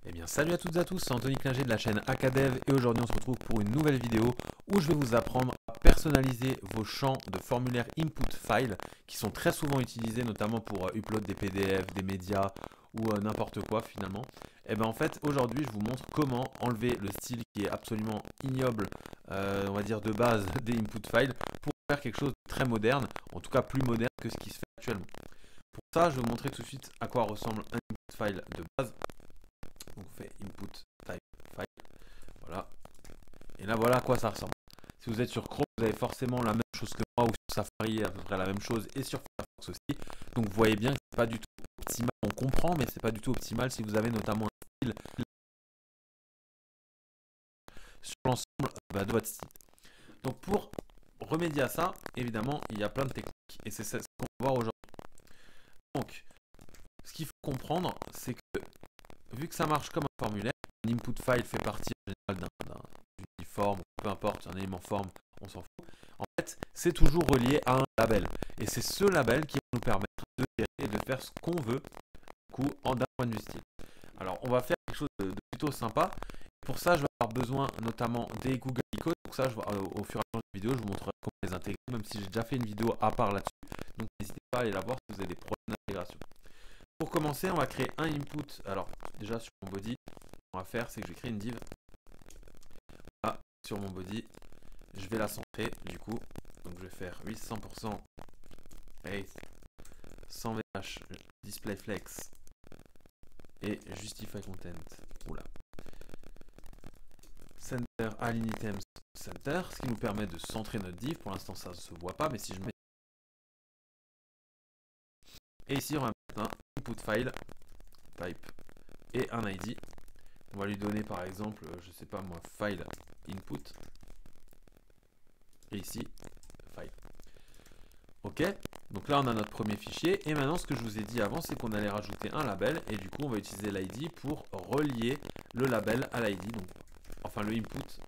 Eh bien salut à toutes et à tous, c'est Anthony Klinger de la chaîne Acadev et aujourd'hui on se retrouve pour une nouvelle vidéo où je vais vous apprendre à personnaliser vos champs de formulaire input file qui sont très souvent utilisés notamment pour upload des PDF, des médias ou n'importe quoi finalement. Et bien en fait aujourd'hui je vous montre comment enlever le style qui est absolument ignoble, on va dire de base des input files pour faire quelque chose de très moderne, en tout cas plus moderne que ce qui se fait actuellement. Pour ça je vais vous montrer tout de suite à quoi ressemble un input file de base. Donc on fait input type file, voilà. Et là voilà à quoi ça ressemble. Si vous êtes sur Chrome, vous avez forcément la même chose que moi, ou sur Safari à peu près la même chose, et sur Firefox aussi. Donc vous voyez bien que c'est pas du tout optimal. On comprend, mais c'est pas du tout optimal si vous avez notamment un style sur l'ensemble de votre style. Donc pour remédier à ça, évidemment, il y a plein de techniques, et c'est ce qu'on va voir aujourd'hui. Donc, ce qu'il faut comprendre, c'est que vu que ça marche comme un formulaire, un input file fait partie en général d'une forme, peu importe, un élément forme, on s'en fout. En fait, c'est toujours relié à un label. Et c'est ce label qui va nous permettre de gérer et de faire ce qu'on veut, d'un point de vue style. Alors, on va faire quelque chose de plutôt sympa. Pour ça, je vais avoir besoin notamment des Google Icons. Donc ça, au fur et à mesure de la vidéo, je vous montrerai comment les intégrer, même si j'ai déjà fait une vidéo à part là-dessus. Donc, n'hésitez pas à aller la voir si vous avez des problèmes d'intégration. Pour commencer, on va créer un input. Alors, déjà sur mon body, ce qu'on va faire, c'est que je vais créer une div. Là, sur mon body, je vais la centrer du coup. Donc, je vais faire 800% height, 100 VH, display flex et justify content. Oula. Center, align items, center, ce qui nous permet de centrer notre div. Pour l'instant, ça ne se voit pas, mais si je mets. Et ici, on va mettre un input file, type et un ID. On va lui donner par exemple, je sais pas moi, file input. Et ici, file. Ok, donc là on a notre premier fichier. Et maintenant ce que je vous ai dit avant, c'est qu'on allait rajouter un label. Et du coup on va utiliser l'ID pour relier le label à l'ID. Donc, enfin le input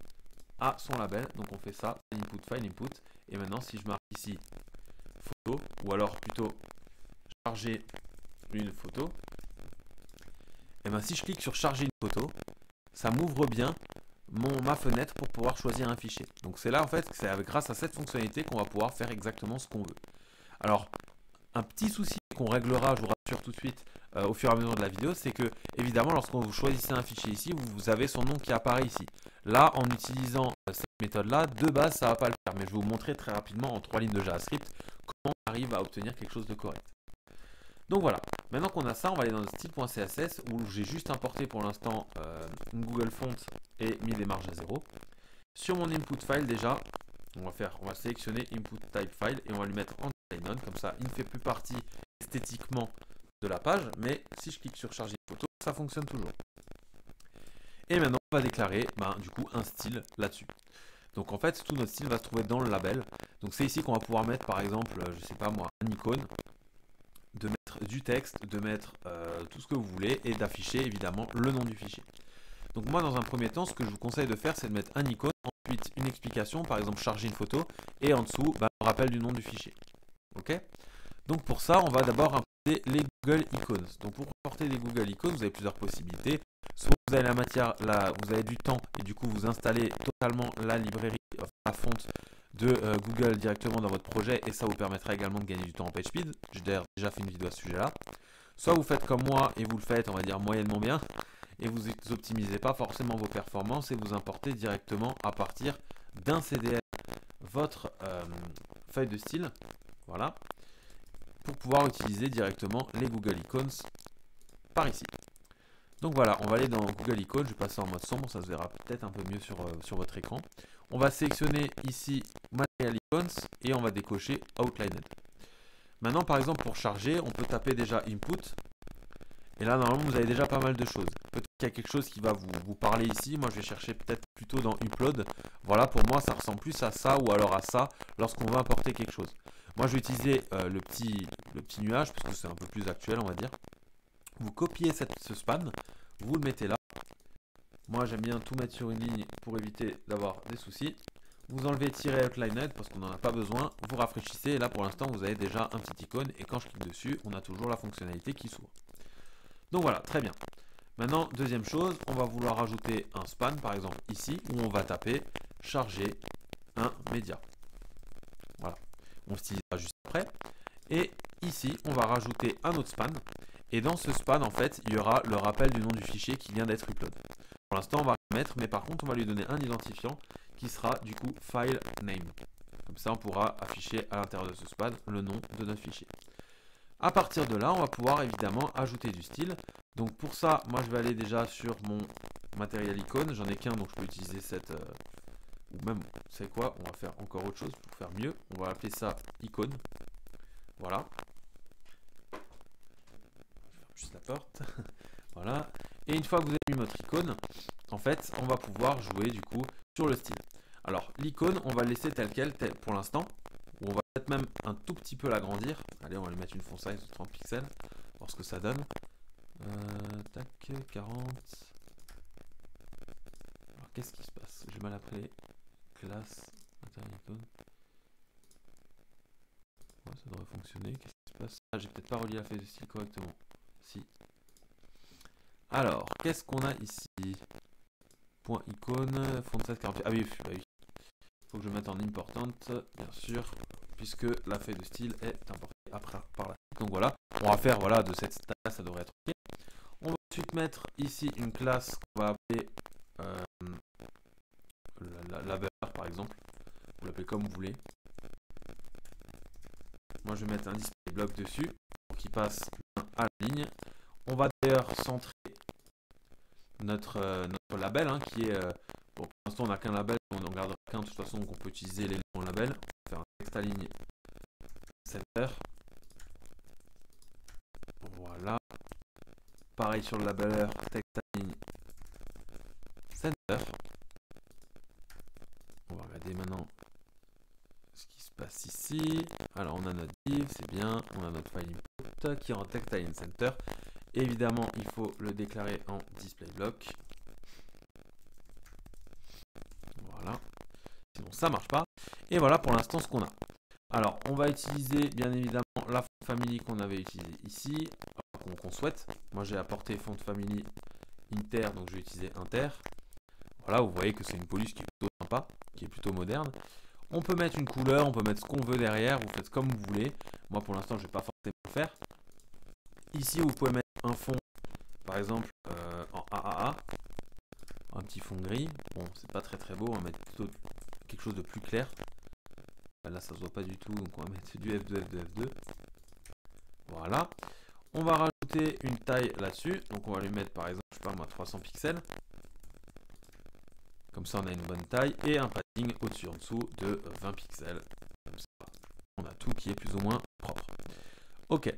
à son label. Donc on fait ça, input file input. Et maintenant si je marque ici photo, ou alors plutôt charger une photo. Et bien si je clique sur charger une photo, ça m'ouvre bien ma fenêtre pour pouvoir choisir un fichier. Donc c'est là en fait, c'est grâce à cette fonctionnalité qu'on va pouvoir faire exactement ce qu'on veut. Alors, un petit souci qu'on réglera, je vous rassure tout de suite, au fur et à mesure de la vidéo, c'est que évidemment lorsqu'on vous choisissez un fichier ici, vous avez son nom qui apparaît ici. Là, en utilisant cette méthode-là, de base, ça ne va pas le faire. Mais je vais vous montrer très rapidement en 3 lignes de JavaScript comment on arrive à obtenir quelque chose de correct. Donc voilà, maintenant qu'on a ça, on va aller dans le style.css où j'ai juste importé pour l'instant une Google Font et mis les marges à 0. Sur mon input file déjà, on va sélectionner input type file et on va lui mettre en none, comme ça il ne fait plus partie esthétiquement de la page, mais si je clique sur charger une photo, ça fonctionne toujours. Et maintenant on va déclarer du coup un style là-dessus. Donc en fait tout notre style va se trouver dans le label. Donc c'est ici qu'on va pouvoir mettre par exemple, je sais pas moi, un icône, de mettre du texte, de mettre tout ce que vous voulez et d'afficher évidemment le nom du fichier. Donc moi dans un premier temps, ce que je vous conseille de faire, c'est de mettre un icône, ensuite une explication, par exemple charger une photo, et en dessous, un rappel du nom du fichier. Ok? Donc pour ça, on va d'abord importer les Google Icons. Donc pour importer les Google Icons, vous avez plusieurs possibilités. Soit vous avez vous avez du temps et du coup vous installez totalement la librairie, la fonte de Google directement dans votre projet et ça vous permettra également de gagner du temps en PageSpeed. J'ai d'ailleurs déjà fait une vidéo à ce sujet-là. Soit vous faites comme moi et vous le faites, on va dire moyennement bien, et vous n'optimisez pas forcément vos performances et vous importez directement à partir d'un CDN votre feuille de style, voilà, pour pouvoir utiliser directement les Google Icons par ici. Donc voilà, on va aller dans Google Icons, je vais passer en mode sombre, ça se verra peut-être un peu mieux sur votre écran. On va sélectionner ici Material Icons et on va décocher Outlined. Maintenant par exemple pour charger, on peut taper déjà Input. Et là, normalement, vous avez déjà pas mal de choses. Peut-être qu'il y a quelque chose qui va vous parler ici. Moi, je vais chercher peut-être plutôt dans Upload. Voilà, pour moi, ça ressemble plus à ça ou alors à ça lorsqu'on veut importer quelque chose. Moi, je vais utiliser le petit nuage parce que c'est un peu plus actuel, on va dire. Vous copiez ce span, vous le mettez là. Moi, j'aime bien tout mettre sur une ligne pour éviter d'avoir des soucis. Vous enlevez -outlined parce qu'on n'en a pas besoin. Vous rafraîchissez et là, pour l'instant, vous avez déjà un petit icône. Et quand je clique dessus, on a toujours la fonctionnalité qui s'ouvre. Donc voilà, très bien. Maintenant, deuxième chose, on va vouloir ajouter un span, par exemple ici, où on va taper charger un média. Voilà, on l'utilisera juste après. Et ici, on va rajouter un autre span. Et dans ce span, en fait, il y aura le rappel du nom du fichier qui vient d'être upload. Pour l'instant, on va le mettre, mais par contre, on va lui donner un identifiant qui sera du coup file name. Comme ça, on pourra afficher à l'intérieur de ce span le nom de notre fichier. À partir de là, on va pouvoir évidemment ajouter du style. Donc pour ça, moi je vais aller déjà sur mon matériel icône. J'en ai qu'un, donc je peux utiliser cette... ou même, vous savez quoi, on va faire encore autre chose pour faire mieux. On va appeler ça icône. Voilà. Je ferme juste la porte. Voilà. Et une fois que vous avez mis votre icône, en fait, on va pouvoir jouer du coup sur le style. Alors l'icône, on va le laisser tel quel pour l'instant. Ou on va peut-être même un tout petit peu l'agrandir. Allez, on va lui mettre une font size de 30 pixels. Voir ce que ça donne. Tac, 40. Alors qu'est-ce qui se passe? J'ai mal appelé. Classe, matériel icône. Ouais, ça devrait fonctionner. Qu'est-ce qui se passe? Ah, j'ai peut-être pas relié la feuille de style correctement. Si. Alors, qu'est-ce qu'on a ici? Point icône, font size 48. Ah oui, bah oui. Faut que je mette en important, bien sûr, puisque la feuille de style est importée après par la suite. Donc voilà, on va faire voilà de cette style, ça devrait être ok. On va ensuite mettre ici une classe qu'on va appeler label par exemple. Vous l'appelez comme vous voulez. Moi je vais mettre un display block dessus pour qu'il passe à la ligne. On va d'ailleurs centrer notre label qui est bon, pour l'instant on n'a qu'un label, on n'en gardera qu'un de toute façon, donc on peut utiliser l'élément label. On va faire un texte à ligne center. Voilà. Pareil sur le labeleur, texte à ligne center. On va regarder maintenant ce qui se passe ici. Alors on a notre div, c'est bien. On a notre file input qui est en texte à ligne center. Évidemment, il faut le déclarer en display block. Voilà. Sinon, ça marche pas. Et voilà pour l'instant ce qu'on a. Alors, on va utiliser bien évidemment la font family qu'on avait utilisée ici, qu'on souhaite. Moi, j'ai apporté font family inter, donc je vais utiliser inter. Voilà, vous voyez que c'est une police qui est plutôt sympa, qui est plutôt moderne. On peut mettre une couleur, on peut mettre ce qu'on veut derrière, vous faites comme vous voulez. Moi, pour l'instant, je ne vais pas forcément le faire. Ici, vous pouvez mettre un fond, par exemple, en AAA. Un petit fond gris. Bon, c'est pas très beau, on va mettre plutôt quelque chose de plus clair. Là, ça se voit pas du tout, donc on va mettre du F2, F2, F2. Voilà. On va rajouter une taille là-dessus. Donc, on va lui mettre, par exemple, je sais pas moi, 300 pixels. Comme ça, on a une bonne taille. Et un padding au-dessus, en dessous de 20 pixels. Comme ça, on a tout qui est plus ou moins propre. Ok.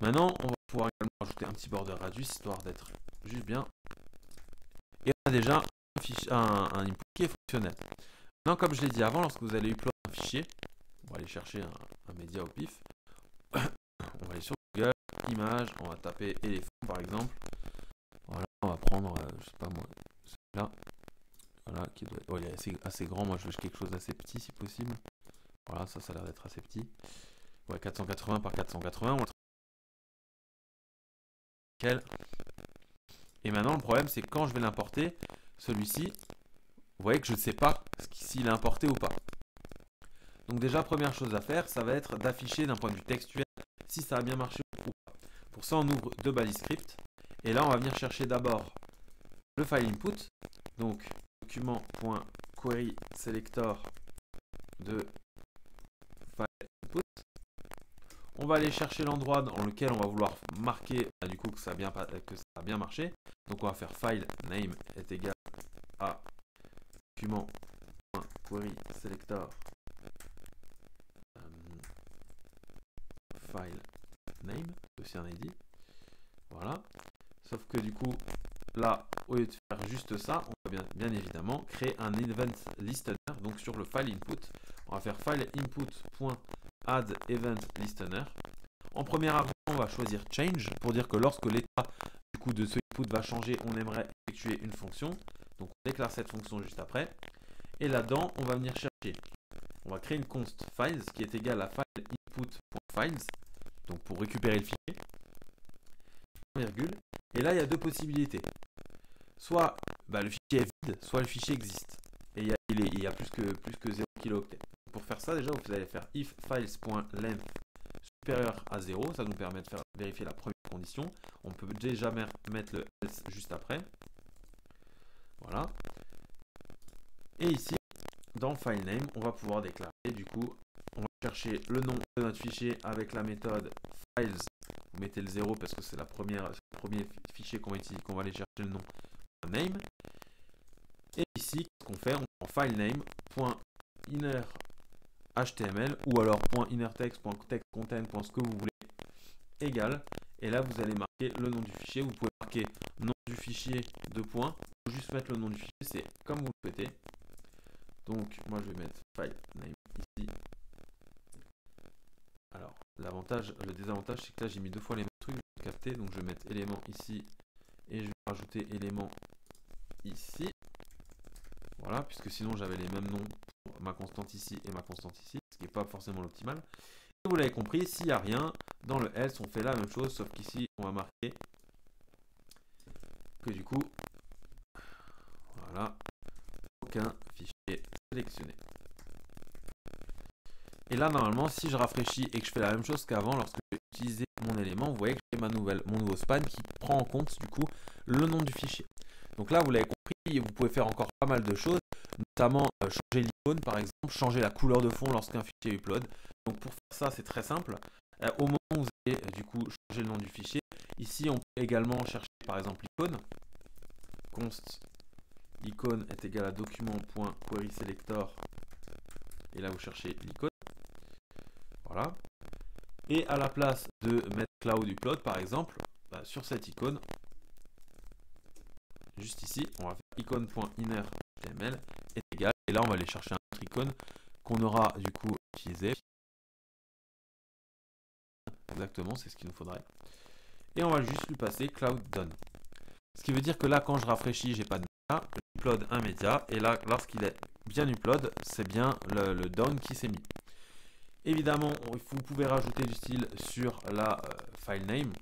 Maintenant, on va pouvoir également rajouter un petit border radius, histoire d'être juste bien. Et on a déjà un input qui est fonctionnel. Maintenant, comme je l'ai dit avant, lorsque vous allez upload un fichier, on va aller chercher un média au pif. On va aller sur Google, images, on va taper éléphant par exemple. Voilà, on va prendre, je sais pas moi, celui-là. Voilà, qui doit être, oh, il est assez grand. Moi, je veux quelque chose d'assez petit si possible. Voilà, ça a l'air d'être assez petit. Ouais, 480 par 480. On le... Et maintenant, le problème, c'est que quand je vais l'importer, celui-ci, vous voyez que je ne sais pas s'il est importé ou pas. Donc déjà, première chose à faire, ça va être d'afficher d'un point de vue textuel si ça a bien marché ou pas. Pour ça, on ouvre deux balises script. Et là, on va venir chercher d'abord le file input. Donc, document.query selector de file input. On va aller chercher l'endroit dans lequel on va vouloir marquer du coup que ça a bien marché. Donc, on va faire file name est égal à document.query selector file name, c'est aussi un ID. Voilà. Sauf que du coup, là, au lieu de faire juste ça, on va bien évidemment créer un event listener. Donc sur le file input, on va faire file input.add event listener. En premier argument, on va choisir change pour dire que lorsque l'état du coup de ce input va changer, on aimerait effectuer une fonction. Donc on déclare cette fonction juste après. Et là-dedans, on va venir chercher. On va créer une const files qui est égale à file input.files. Donc pour récupérer le fichier. virgule. Et là, il y a deux possibilités. Soit le fichier est vide, soit le fichier existe. Et il y a plus que 0 kilooctets. Pour faire ça, déjà, vous allez faire if files.length supérieur à 0. Ça nous permet de vérifier la première condition. On peut déjà mettre le else juste après. Voilà. Et ici, dans file name, on va pouvoir déclarer, du coup, on va chercher le nom de notre fichier avec la méthode files. Vous mettez le 0 parce que c'est le premier fichier qu'on va aller chercher le nom name. Et ici, ce qu'on fait, on prend filename.innerHTML ou alors .innertext.textcontent. Ce que vous voulez, égal. Et là, vous allez marquer le nom du fichier. Vous pouvez marquer nom du fichier, deux points. Ou juste mettre le nom du fichier, c'est comme vous le souhaitez. Donc, moi, je vais mettre file name ici. Alors, le désavantage, c'est que là, j'ai mis deux fois les mêmes trucs. Je vais capter, donc je vais mettre élément ici et je vais rajouter élément ici. Voilà, puisque sinon, j'avais les mêmes noms pour ma constante ici et ma constante ici, ce qui n'est pas forcément l'optimal. Et vous l'avez compris, s'il n'y a rien, dans le else, on fait la même chose, sauf qu'ici, on va marquer que du coup, voilà, aucun fichier sélectionné. Et là, normalement, si je rafraîchis et que je fais la même chose qu'avant, lorsque je vais utiliser mon élément, vous voyez que j'ai mon nouveau span qui prend en compte du coup le nom du fichier. Donc là, vous l'avez compris, vous pouvez faire encore pas mal de choses, notamment changer l'icône par exemple, changer la couleur de fond lorsqu'un fichier upload. Donc pour faire ça, c'est très simple. Au moment où vous allez du coup changer le nom du fichier, ici on peut également chercher par exemple l'icône. Const icône est égal à document.querySelector. Et là, vous cherchez l'icône. Voilà. Et à la place de mettre cloud upload par exemple, sur cette icône, juste ici, on va faire icône.innerHTML est égal. Et là, on va aller chercher un autre icône qu'on aura du coup utilisé. Exactement, c'est ce qu'il nous faudrait. Et on va juste lui passer cloud done. Ce qui veut dire que là, quand je rafraîchis, j'ai pas de média, j'upload un média. Et là, lorsqu'il est bien upload, c'est bien le down qui s'est mis. Évidemment, vous pouvez rajouter du style sur la file name.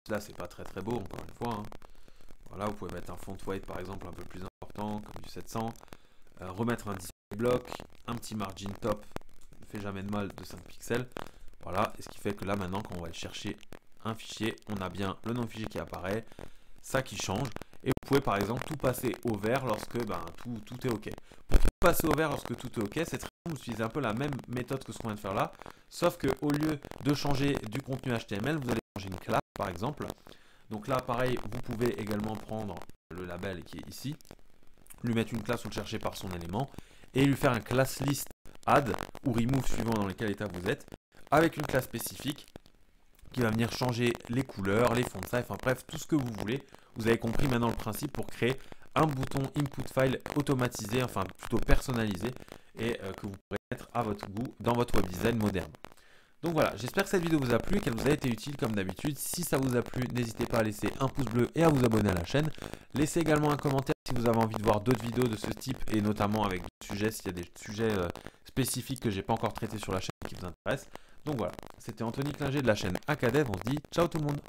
Là, c'est pas très beau, encore une fois. Hein. Voilà, vous pouvez mettre un font weight par exemple un peu plus important, comme du 700. Remettre un display block, un petit margin top, ne fait jamais de mal, de 5 pixels. Voilà, et ce qui fait que là maintenant, quand on va aller chercher un fichier, on a bien le nom de fichier qui apparaît, ça qui change. Et vous pouvez par exemple tout passer au vert lorsque tout est OK. Pour tout passer au vert lorsque tout est OK, c'est très simple, vous utilisez un peu la même méthode que ce qu'on vient de faire là, sauf qu'au lieu de changer du contenu HTML, vous allez changer une classe par exemple. Donc là, pareil, vous pouvez également prendre le label qui est ici, lui mettre une classe ou le chercher par son élément, et lui faire un class list add ou remove suivant dans quel état vous êtes, avec une classe spécifique qui va venir changer les couleurs, les fonds de size, enfin bref, tout ce que vous voulez. Vous avez compris maintenant le principe pour créer un bouton input file automatisé, enfin plutôt personnalisé, et que vous pourrez mettre à votre goût dans votre web design moderne. Donc voilà, j'espère que cette vidéo vous a plu, qu'elle vous a été utile comme d'habitude. Si ça vous a plu, n'hésitez pas à laisser un pouce bleu et à vous abonner à la chaîne. Laissez également un commentaire si vous avez envie de voir d'autres vidéos de ce type et notamment avec d'autres sujets, s'il y a des sujets spécifiques que j'ai pas encore traités sur la chaîne qui vous intéressent. Donc voilà, c'était Anthony Klinger de la chaîne Acadev, on se dit ciao tout le monde.